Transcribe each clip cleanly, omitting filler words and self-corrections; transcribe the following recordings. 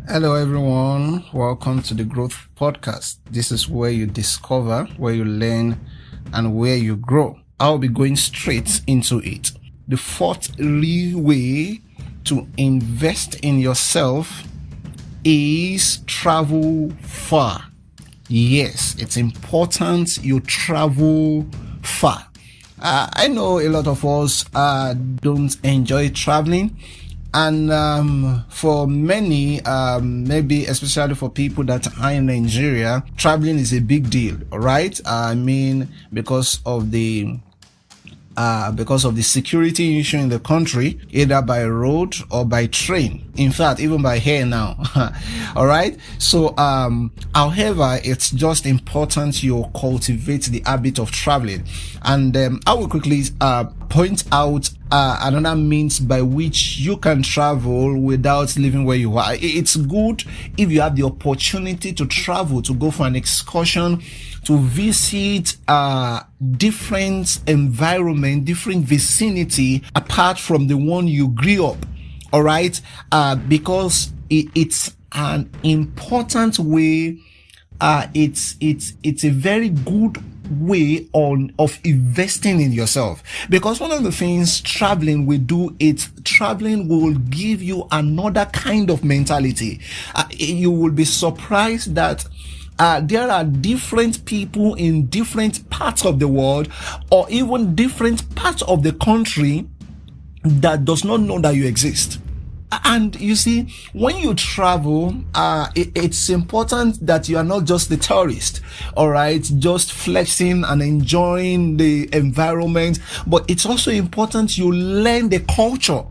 Hello, everyone. Welcome to the Growth Podcast. This is where you discover, where you learn, and where you grow. I'll be going straight into it. The fourth real way to invest in yourself is travel far. Yes, it's important you travel far. I know a lot of us don't enjoy traveling. And for many, maybe especially for people that are in Nigeria, traveling is a big deal, right? I mean, because of the security issue in the country, either by road or by train. In fact, even by air now. All right. So, however, it's just important you cultivate the habit of traveling. And I will quickly point out another means by which you can travel without living where you are. It's good if you have the opportunity to travel, to go for an excursion, to visit different environment, different vicinity apart from the one you grew up. All right, because it's an important way. It's a very good way of investing in yourself, because one of the things traveling will do, traveling will give you another kind of mentality. You will be surprised that there are different people in different parts of the world, or even different parts of the country, that does not know that you exist. And you see, when you travel, it's important that you are not just the tourist, all right, just flexing and enjoying the environment, but it's also important you learn the culture.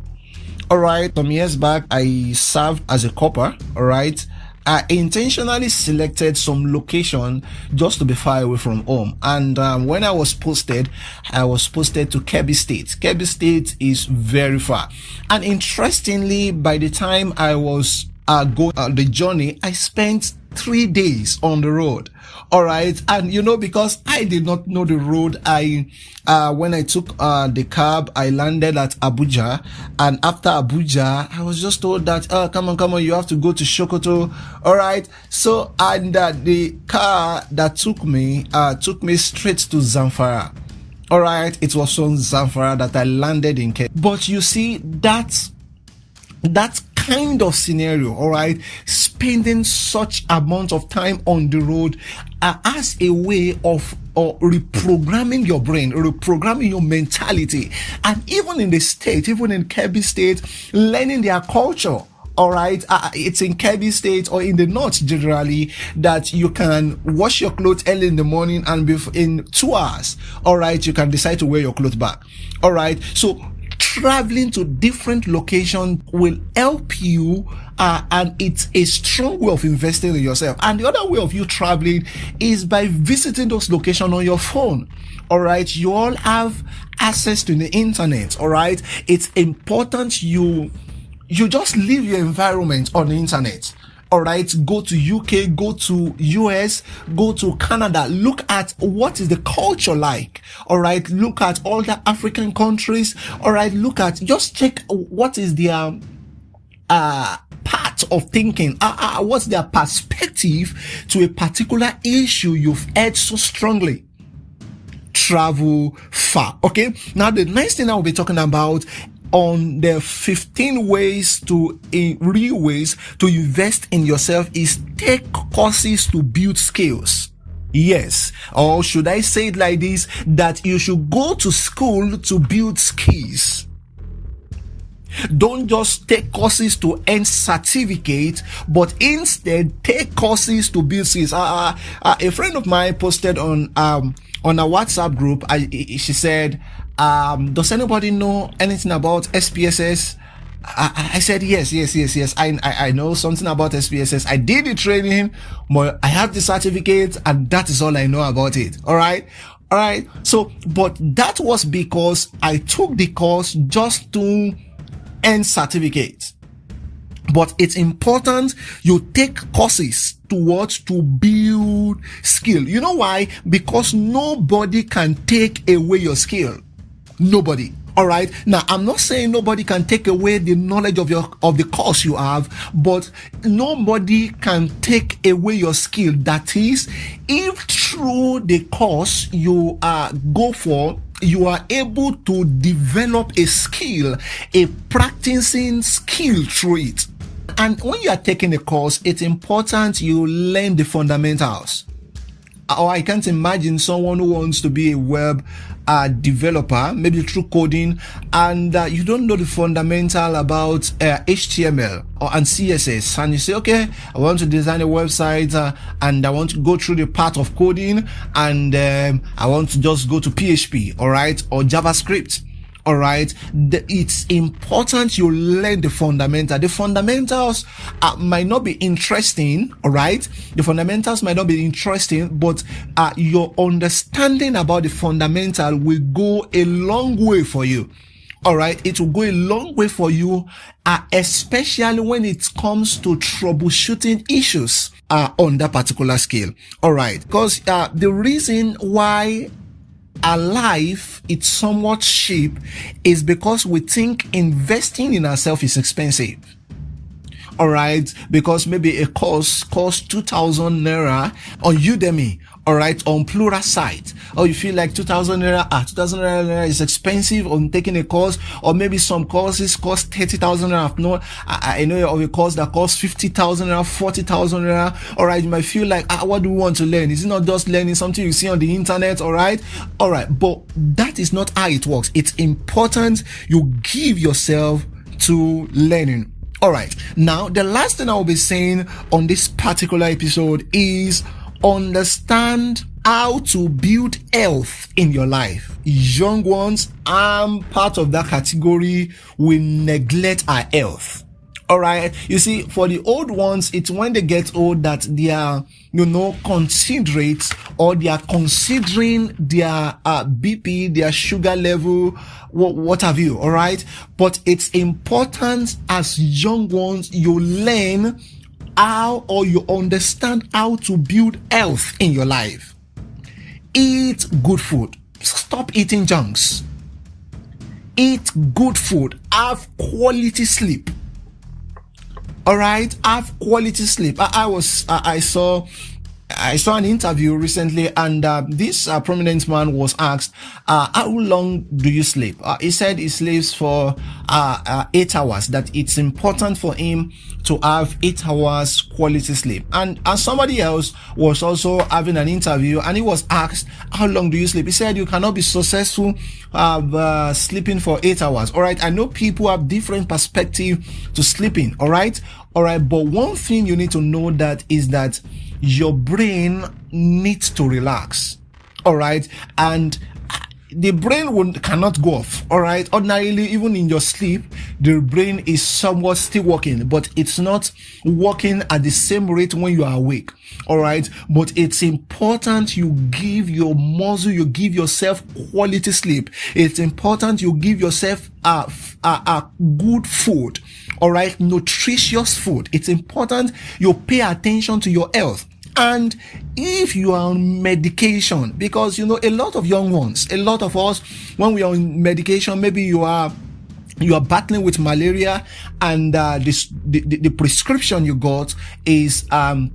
All right, some years back, I served as a copper, all right. I intentionally selected some location just to be far away from home. And when I was posted to Kebbi State. Kebbi State is very far. And interestingly, by the time I was going the journey, I spent 3 days on the road. All right. And because I did not know the road, when I took the cab, I landed at Abuja, and after Abuja, I was just told that come on, you have to go to Sokoto. All right. So the car that took me straight to Zamfara. All right. It was from Zamfara that I landed in Kebbi. But you see, that's kind of scenario, all right, spending such amount of time on the road as a way of reprogramming your brain, reprogramming your mentality. And even in Kebbi State, learning their culture. All right, it's in Kebbi State or in the north generally that you can wash your clothes early in the morning, and in 2 hours, all right, you can decide to wear your clothes back. All right, so traveling to different locations will help you, and it's a strong way of investing in yourself. And the other way of you traveling is by visiting those locations on your phone. All right, you all have access to the internet. All right, it's important you just leave your environment on the internet. All right, go to UK, go to US, go to Canada. Look at what is the culture like. All right, look at all the African countries. All right, just check what is their part of thinking. What's their perspective to a particular issue you've heard so strongly. Travel far. Okay, now the next thing I'll be talking about on the 15 real ways to invest in yourself is take courses to build skills. Yes, or should I say it like this, that you should go to school to build skills. Don't just take courses to earn certificate, but instead take courses to build skills. A friend of mine posted on a WhatsApp group. She said, does anybody know anything about SPSS? I said, yes. I know something about SPSS. I did the training, but I have the certificate, and that is all I know about it. All right. So, but that was because I took the course just to earn certificates. But it's important you take courses to build skill. You know why? Because nobody can take away your skill. Nobody. All right. Now, I'm not saying nobody can take away the knowledge of the course you have, but nobody can take away your skill. That is, if through the course you go for, you are able to develop a skill, a practicing skill through it. And when you are taking a course, it's important you learn the fundamentals. Or I can't imagine someone who wants to be a web developer, maybe through coding, and you don't know the fundamental about HTML and CSS, and you say, okay, I want to design a website and I want to go through the path of coding, and I want to just go to PHP, all right, or JavaScript. All right, it's important you learn the fundamentals. The fundamentals might not be interesting. All right, the fundamentals might not be interesting, but your understanding about the fundamental will go a long way for you. All right, it will go a long way for you, especially when it comes to troubleshooting issues on that particular skill. All right, because the reason why our life it's somewhat cheap is because we think investing in ourselves is expensive. All right, because maybe a course costs 2,000 naira on Udemy, all right, on Pluralsight, or you feel like 2,000 naira, 2,000 naira is expensive on taking a course, or maybe some courses cost 30,000 naira. No, I know of a course that costs 50,000 naira, 40,000 naira. All right, you might feel like, what do we want to learn? Is it not just learning something you see on the internet? All right, but that is not how it works. It's important you give yourself to learning. All right, now the last thing I will be saying on this particular episode is understand how to build health in your life. Young ones, I'm part of that category. We neglect our health. All right, you see, for the old ones, it's when they get old that they are, considerate, or they are considering their BP, their sugar level, what have you. All right, but it's important as young ones you learn how, or you understand how to build health in your life. Eat good food. Stop eating junks. Eat good food. Have quality sleep. All right, have quality sleep. I saw an interview recently, and this prominent man was asked, how long do you sleep? He said he sleeps for 8 hours, that it's important for him to have 8 hours quality sleep. And somebody else was also having an interview, and he was asked, how long do you sleep? He said, you cannot be successful sleeping for 8 hours. All right, I know people have different perspective to sleeping. All right, but one thing you need to know that is that your brain needs to relax. All right, and the brain cannot go off. All right, ordinarily, even in your sleep, the brain is somewhat still working, but it's not working at the same rate when you are awake. All right, but it's important you give your muscle, you give yourself quality sleep. It's important you give yourself a good food. All right, nutritious food. It's important you pay attention to your health. And if you are on medication, because a lot of young ones, a lot of us, when we are on medication, maybe you are battling with malaria, and the prescription you got is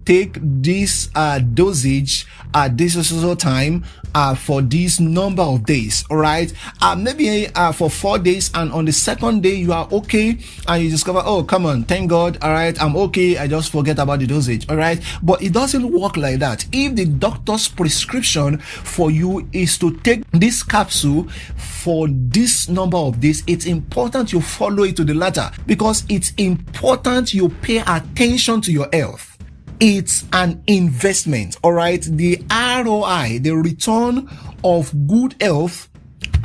take this dosage at this time for this number of days. All right, maybe for 4 days, and on the second day you are okay, and you discover, oh, come on, thank God, all right, I'm okay, I just forget about the dosage. All right, but it doesn't work like that. If the doctor's prescription for you is to take this capsule for this number of days, it's important you follow it to the letter, because it's important you pay attention to your health. It's an investment. All right, the ROI, the return of good health,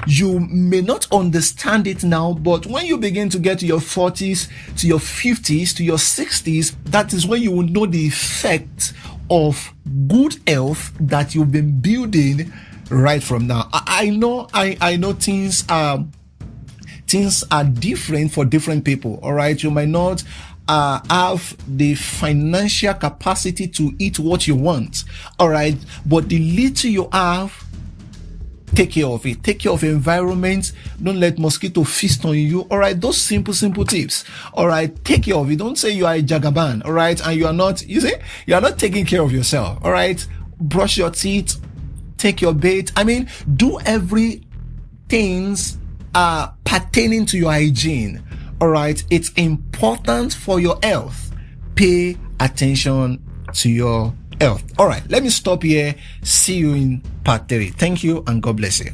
you may not understand it now, but when you begin to get to your 40s, to your 50s, to your 60s, that is when you will know the effect of good health that you've been building right from now. I know things are different for different people. All right, you might not have the financial capacity to eat what you want. All right, but the little you have, take care of it. Take care of your environment. Don't let mosquito feast on you. All right. Those simple tips. All right. Take care of it. Don't say you are a jagaban. All right. And you are not, you are not taking care of yourself. All right. Brush your teeth. Take your bath. I mean, do every things pertaining to your hygiene. All right. It's important for your health. Pay attention to your health. All right. Let me stop here. See you in part 3. Thank you and God bless you.